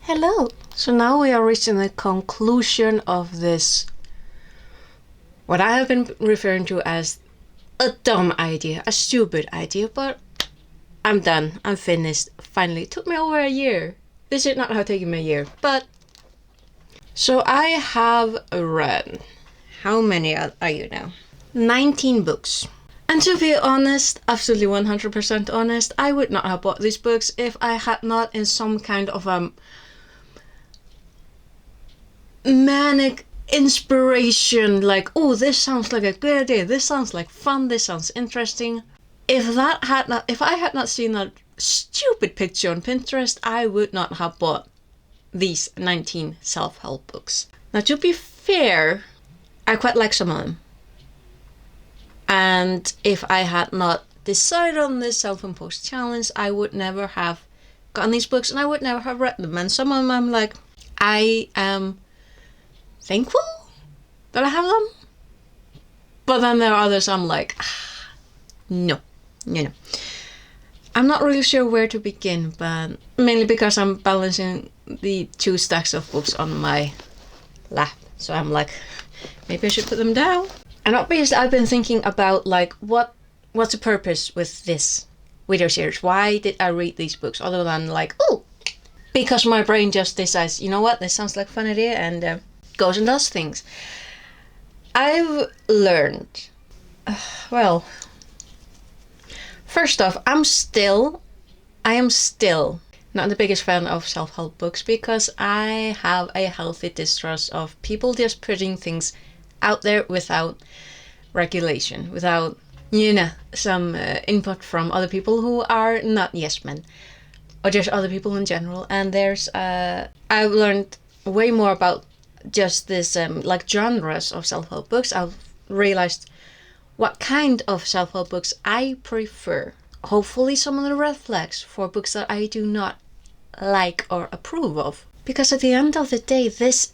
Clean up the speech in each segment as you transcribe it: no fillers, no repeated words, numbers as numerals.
Hello. So now we are reaching the conclusion of this, what I have been referring to as a dumb idea, a stupid idea, but I'm done. I'm finished. Finally, it took me over a year. This should not have taken me a year, but so I have read. How many are you now? 19 books. And to be honest, absolutely 100% honest, I would not have bought these books if I had not in some kind of manic inspiration, like, oh, this sounds like a good idea, this sounds like fun, this sounds interesting. If I had not seen that stupid picture on Pinterest, I would not have bought these 19 self-help books. Now, to be fair, I quite like some of them. And if I had not decided on this self-imposed challenge, I would never have gotten these books and I would never have read them. And some of them I'm like, I am thankful that I have them. But then there are others I'm like, no. I'm not really sure where to begin, but mainly because I'm balancing the two stacks of books on my lap. So I'm like, maybe I should put them down. And obviously I've been thinking about like, what's the purpose with this video series? Why did I read these books other than like, oh, because my brain just decides, you know what, this sounds like a fun idea, and goes and does things. I've learned, well, first off, I am still not the biggest fan of self-help books because I have a healthy distrust of people just putting things out there without regulation, without, some input from other people who are not yes men, or just other people in general. And I've learned way more about just this like genres of self-help books. I've realized what kind of self-help books I prefer. Hopefully some of the red flags for books that I do not like or approve of. Because at the end of the day, this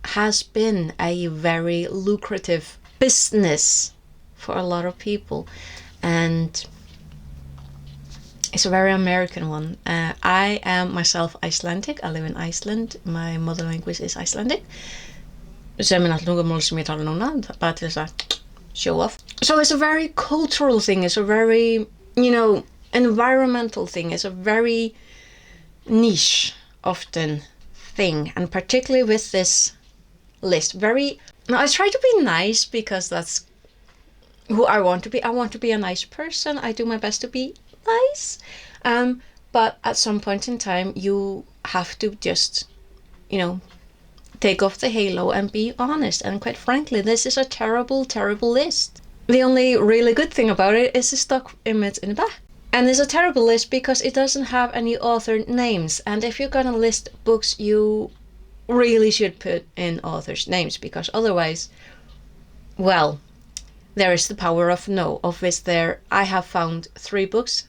has been a very lucrative business for a lot of people. And it's a very American one. I am myself Icelandic. I live in Iceland. My mother language is Icelandic. Sem er tungumál sem ég tala núna, bara til þess að show off. So it's a very cultural thing. It's a very, environmental thing. It's a very niche, often, thing. And particularly with this list. Now I try to be nice because that's who I want to be. I want to be a nice person. I do my best to be nice, but at some point in time you have to just take off the halo and be honest. And quite frankly, this is a terrible list. The only really good thing about it is the stock image in the back. And it's a terrible list because it doesn't have any author names, and if you're gonna list books, you really should put in authors' names, because otherwise, well, there is the power of no, of which I have found 3 books.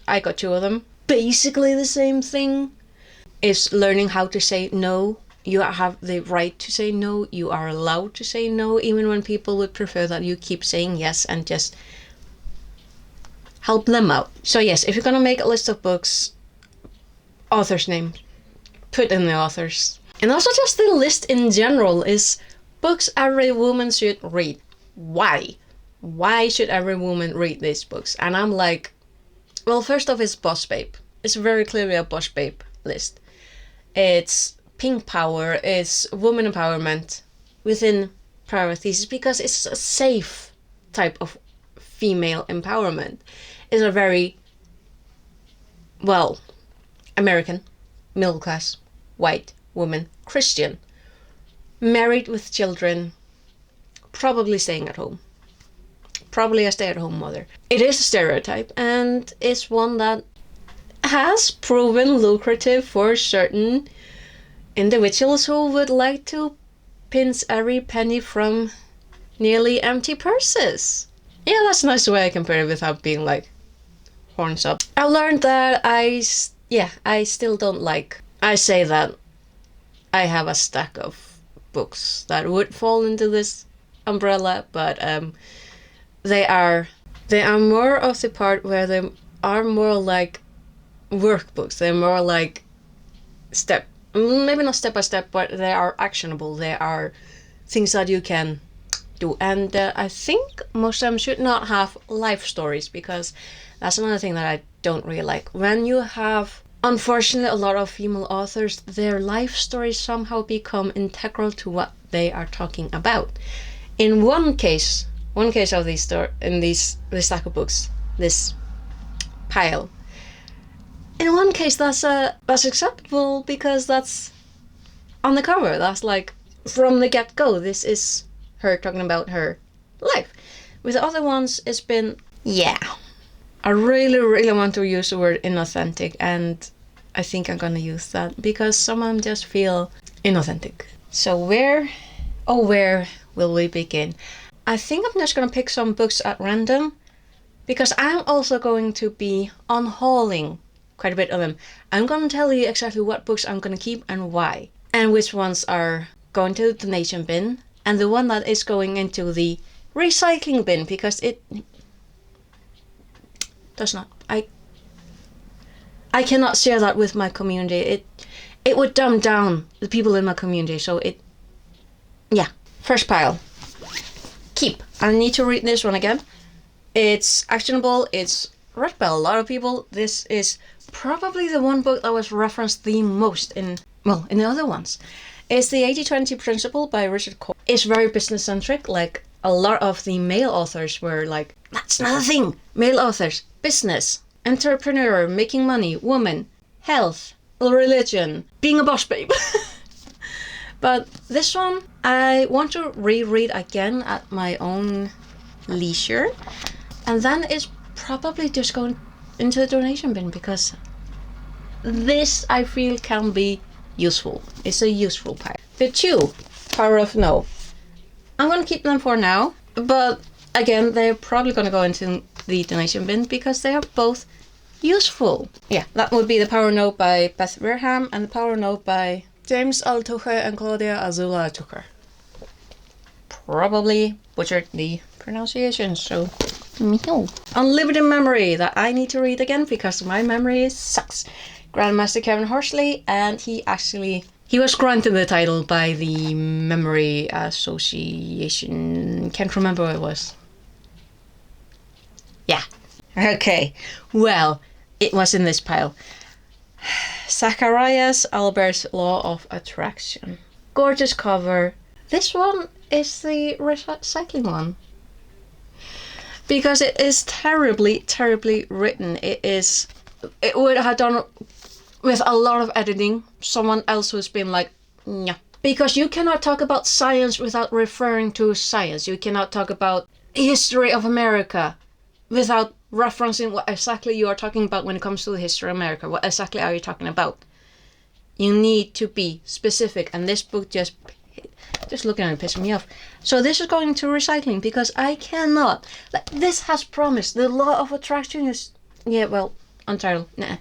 I got 2 of them. Basically the same thing. Is learning how to say no. You have the right to say no. You are allowed to say no, even when people would prefer that you keep saying yes and just help them out. So yes, if you're gonna make a list of books, author's name, put in the authors. And also just the list in general is books every woman should read. Why? Why should every woman read these books? And I'm like, well, first off, it's Boss Babe. It's very clearly a Boss Babe list. It's pink power, it's woman empowerment within priorities, because it's a safe type of female empowerment. It's a very, well, American, middle class, white woman, Christian, married with children, probably staying at home. Probably a stay-at-home mother. It is a stereotype, and it's one that has proven lucrative for certain individuals who would like to pinch every penny from nearly empty purses. Yeah, that's a nice way I can put it without being like horns up. I learned that I still don't like. I say that I have a stack of books that would fall into this umbrella, but they are more of the part where they are more like workbooks. They're more like maybe not step by step, but they are actionable. They are things that you can do. And I think most of them should not have life stories, because that's another thing that I don't really like. When you have, unfortunately, a lot of female authors, their life stories somehow become integral to what they are talking about. In one case of these this stack of books, this pile, in one case that's acceptable because that's on the cover. That's like from the get-go, this is her talking about her life. With the other ones, it's been, yeah, I really want to use the word inauthentic, and I think I'm gonna use that because some of them just feel inauthentic. So where will we begin? I think I'm just gonna pick some books at random, because I'm also going to be unhauling quite a bit of them. I'm gonna tell you exactly what books I'm gonna keep and why, and which ones are going to the donation bin, and the one that is going into the recycling bin, because it does not. I cannot share that with my community. It would dumb down the people in my community. So yeah. First pile. Keep. I need to read this one again. It's actionable. It's read by a lot of people. This is probably the one book that was referenced the most in the other ones. It's the 80-20 Principle by Richard Cole. It's very business centric. Like, a lot of the male authors were like, that's another thing. Male authors, business, entrepreneur, making money, woman, health, religion, being a boss babe. But this one, I want to reread again at my own leisure. And then it's probably just going into the donation bin, because this, I feel, can be useful. It's a useful pile. The two, Power of No. I'm going to keep them for now. But again, they're probably going to go into the donation bin because they are both useful. Yeah, that would be The Power of No by Beth Wareham and The Power of No by James Altuche and Claudia Azula Tucker. Probably butchered the pronunciation, so meow. Unlimited Memory, that I need to read again because my memory sucks. Grandmaster Kevin Horsley, and he was granted the title by the Memory Association. Can't remember what it was. Yeah. Okay. Well, it was in this pile. Zacharias Albert's Law of Attraction. Gorgeous cover. This one is the recycling one, because it is terribly written. It would have done with a lot of editing. Someone else who's been like, yeah. Because you cannot talk about science without referring to science. You cannot talk about history of America without referencing what exactly you are talking about when it comes to the history of America. What exactly are you talking about? You need to be specific, and this book just looking at it pissing me off. So this is going to recycling because I cannot. Like, this has promised. The Law of Attraction is, yeah, well, untitled. Nah.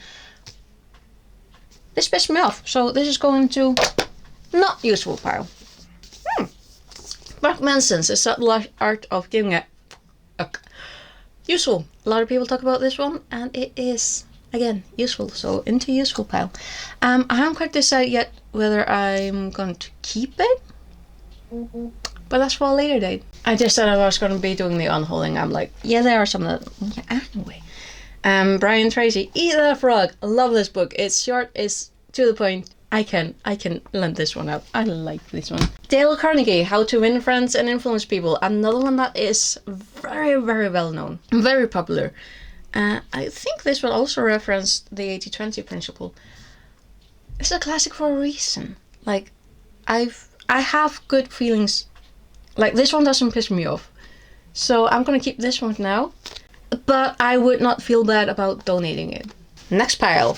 This pissed me off, so this is going to not useful pile. Mark Manson's The Subtle Art of Giving a useful. A lot of people talk about this one, and it is, again, useful. So into useful pile. I haven't quite decided yet whether I'm going to keep it, but that's for a later date. I just said I was going to be doing the unhauling. I'm like, yeah, there are some that, yeah, anyway. Brian Tracy, Eat That Frog. I love this book. It's short, it's to the point. I can lend this one out. I like this one. Dale Carnegie, How to Win Friends and Influence People. Another one that is very well known, very popular. I think this will also reference the 80-20 principle. It's a classic for a reason. Like, I have good feelings. Like, this one doesn't piss me off. So I'm gonna keep this one now. But I would not feel bad about donating it. Next pile.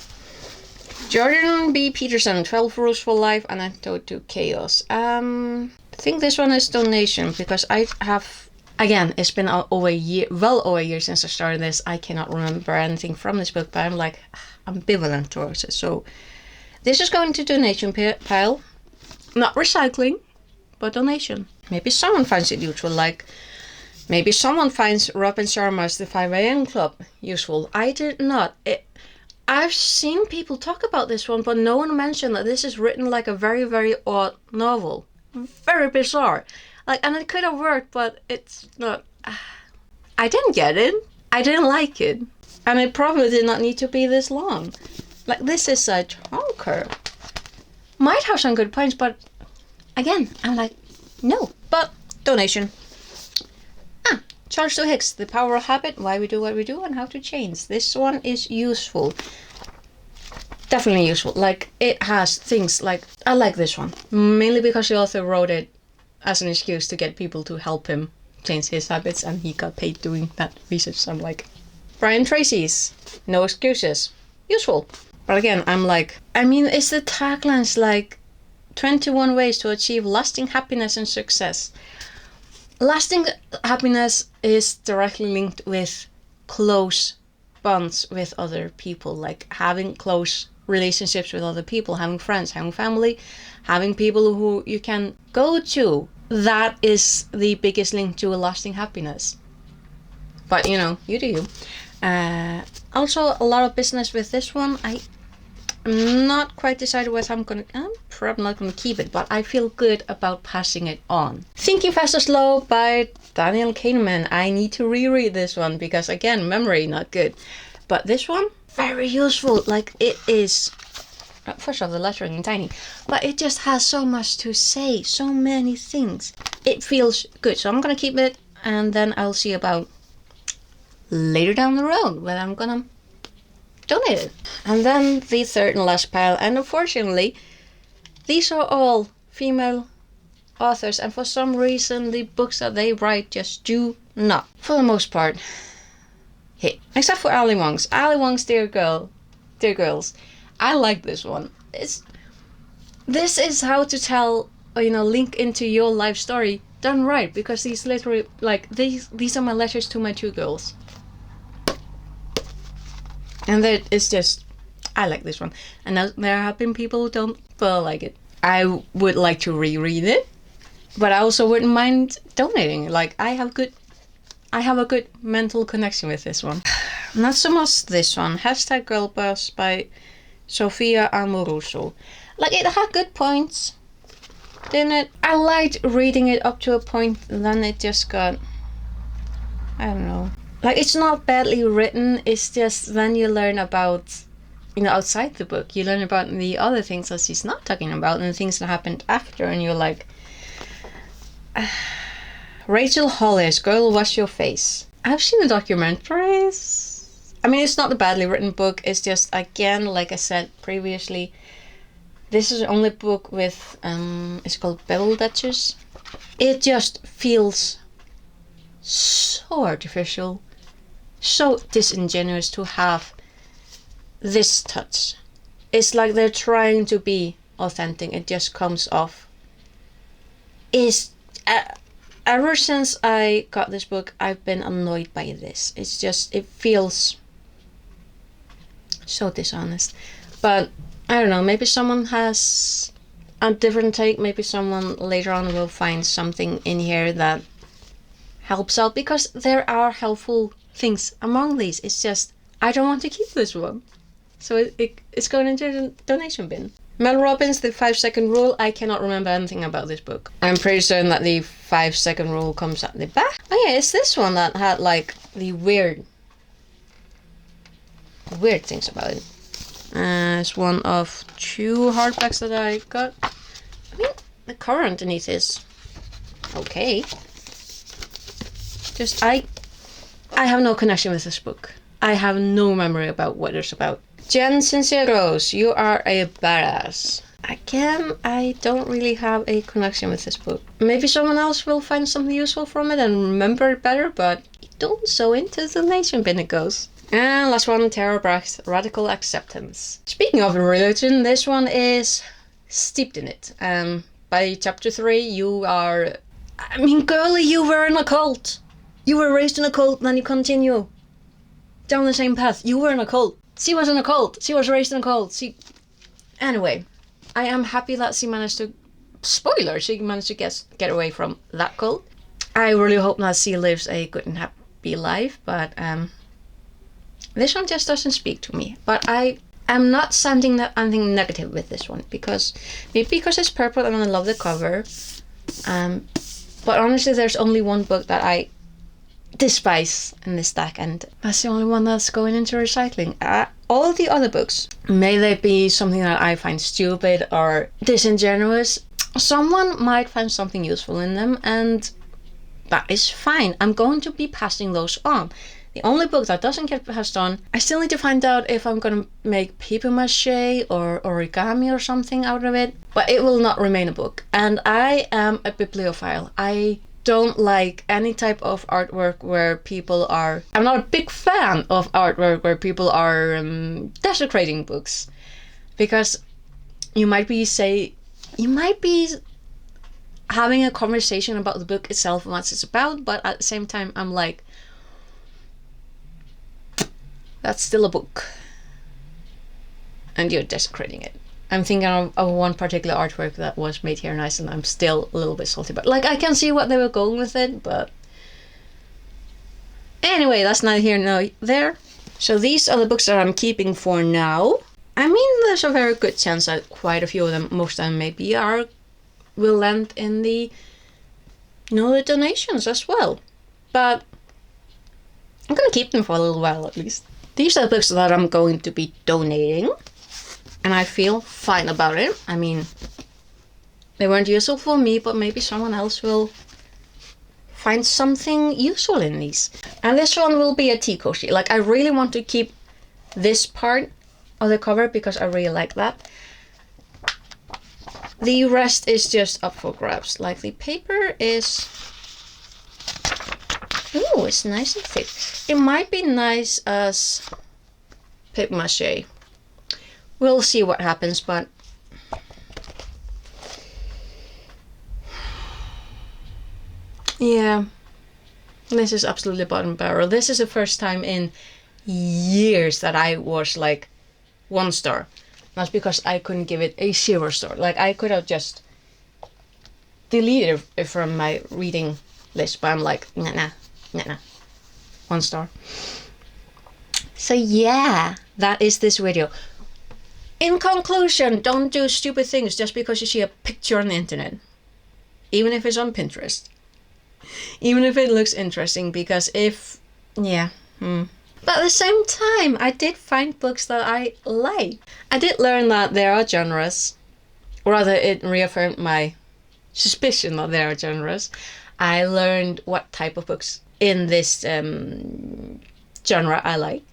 Jordan B. Peterson, 12 Rules for Life, Antidote to Chaos. I think this one is donation because I have, again, it's been over a year since I started this. I cannot remember anything from this book, but I'm like ambivalent towards it. So this is going to donation pile. Not recycling, but donation. Maybe someone finds it useful, like maybe someone finds Robin Sharma's The 5 a.m. Club useful. I did not. I've seen people talk about this one, but no one mentioned that this is written like a very, very odd novel. Very bizarre. Like, and it could have worked, but it's not. I didn't get it. I didn't like it. And it probably did not need to be this long. Like, this is a chonker. Might have some good points, but again, I'm like, no. But donation. Charles D. Hicks, The Power of Habit, Why We Do What We Do, and How to Change. This one is useful. Definitely useful. Like, it has things like, I like this one. Mainly because the author wrote it as an excuse to get people to help him change his habits, and he got paid doing that research. So I'm like, Brian Tracy's No Excuses. Useful. But again, I'm like, I mean, it's the taglines like 21 ways to achieve lasting happiness and success. Lasting happiness is directly linked with close bonds with other people, like having close relationships with other people, having friends, having family, having people who you can go to. That is the biggest link to a lasting happiness. But you know, you do you. Also, a lot of business with this one. I'm not quite decided whether I'm probably not gonna keep it, but I feel good about passing it on. Thinking Fast or Slow by Daniel Kahneman. I need to reread this one because again, memory not good. But this one, very useful. Like, it is, first off, the lettering is tiny, but it just has so much to say, so many things. It feels good, so I'm gonna keep it, and then I'll see about later down the road whether I'm gonna donate it. And then the third and last pile, and unfortunately these are all female authors, and for some reason the books that they write just do not, for the most part, hit. Except for Ali Wong's. Ali Wong's Dear Girls. I like this one. This is how to tell, link into your life story done right, because these literally, like, these are my letters to my two girls. And that is just, I like this one. And there have been people who don't like it. I would like to reread it, but I also wouldn't mind donating. Like, I have a good mental connection with this one. Not so much this one. Hashtag Girl Boss by Sophia Amoruso. Like, it had good points, didn't it? I liked reading it up to a point, and then it just got, I don't know. Like, it's not badly written, it's just then you learn about, outside the book, you learn about the other things that she's not talking about and the things that happened after, and you're like, Rachel Hollis, Girl Wash Your Face. I've seen the documentaries. I mean, it's not a badly written book, it's just, again, like I said previously, this is the only book with, it's called Bevel Duchess. It just feels so artificial. So disingenuous to have this touch. It's like they're trying to be authentic. It just comes off. Ever since I got this book, I've been annoyed by this. It's just, it feels so dishonest. But I don't know, maybe someone has a different take. Maybe someone later on will find something in here that helps out, because there are helpful things among these. It's just, I don't want to keep this one, so it's going into the donation bin. Mel Robbins, The 5-Second Rule. I cannot remember anything about this book. I'm pretty certain that the 5-second rule comes at the back. Oh yeah, it's this one that had like the weird things about it. It's one of 2 hardbacks that I got. I mean, the cover underneath is okay. Just, I have no connection with this book. I have no memory about what it's about. Jen Sinceros, You Are a Badass. Again, I don't really have a connection with this book. Maybe someone else will find something useful from it and remember it better, but don't so into the donation bin it goes. And last one, Tara Brach's Radical Acceptance. Speaking of religion, this one is steeped in it. By chapter 3, you are... I mean, girlie, you were in a cult. You were raised in a cult, and then you continue down the same path. You were in a cult. She was in a cult. She was raised in a cult. Anyway, I am happy that she managed to... Spoiler, she managed to get away from that cult. I really hope that she lives a good and happy life, but This one just doesn't speak to me. But I am not sending anything negative with this one, because maybe because it's purple and I love the cover. But honestly, there's only one book that I despise in this stack, and that's the only one that's going into recycling. All the other books, may they be something that I find stupid or disingenuous, someone might find something useful in them, and that is fine. I'm going to be passing those on. The only book that doesn't get passed on, I still need to find out if I'm gonna make paper mache or origami or something out of it, but it will not remain a book. And I am a bibliophile. I don't like any type of artwork where people are... I'm not a big fan of artwork where people are desecrating books, because you might be having a conversation about the book itself and what it's about, but at the same time I'm like, that's still a book and you're desecrating it. I'm thinking of one particular artwork that was made here in Iceland. I'm still a little bit salty, but like, I can see what they were going with it, but anyway, that's neither here nor there. So these are the books that I'm keeping for now. I mean, there's a very good chance that quite a few of them, most of them maybe, will land in the the donations as well, but I'm gonna keep them for a little while at least. These are the books that I'm going to be donating, and I feel fine about it. I mean, they weren't useful for me, but maybe someone else will find something useful in these. And this one will be a tea koshi. Like, I really want to keep this part of the cover because I really like that. The rest is just up for grabs. Like, the paper is... Ooh, it's nice and thick. It might be nice as paper mache. We'll see what happens, but... yeah. This is absolutely bottom barrel. This is the first time in years that I was like 1 star. That's because I couldn't give it a 0 star. Like, I could have just deleted it from my reading list, but I'm like, nah. 1 star. So yeah, that is this video. In conclusion, don't do stupid things just because you see a picture on the internet. Even if it's on Pinterest. Even if it looks interesting, because But at the same time, I did find books that I like. I did learn that there are genres. Or rather, it reaffirmed my suspicion that there are genres. I learned what type of books in this genre I like.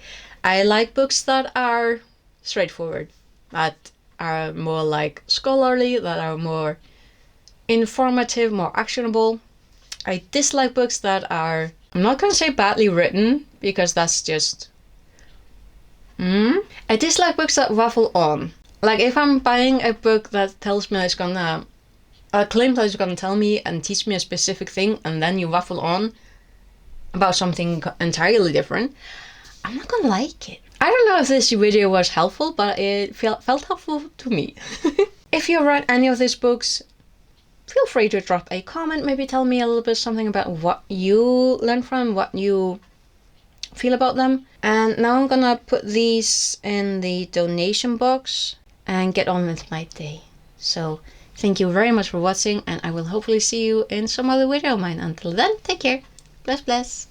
I like books that are straightforward, that are more like scholarly, that are more informative, more actionable. I dislike books that are, I'm not going to say badly written, because that's just... I dislike books that waffle on. Like, if I'm buying a book that tells me that it's gonna... claims that it's gonna tell me and teach me a specific thing, and then you waffle on about something entirely different, I'm not gonna like it. I don't know if this video was helpful, but it felt helpful to me. If you read any of these books, feel free to drop a comment, maybe tell me a little bit something about what you learned from, what you feel about them. And now I'm gonna put these in the donation box and get on with my day. So thank you very much for watching, and I will hopefully see you in some other video of mine. Until then, take care. Bless, bless.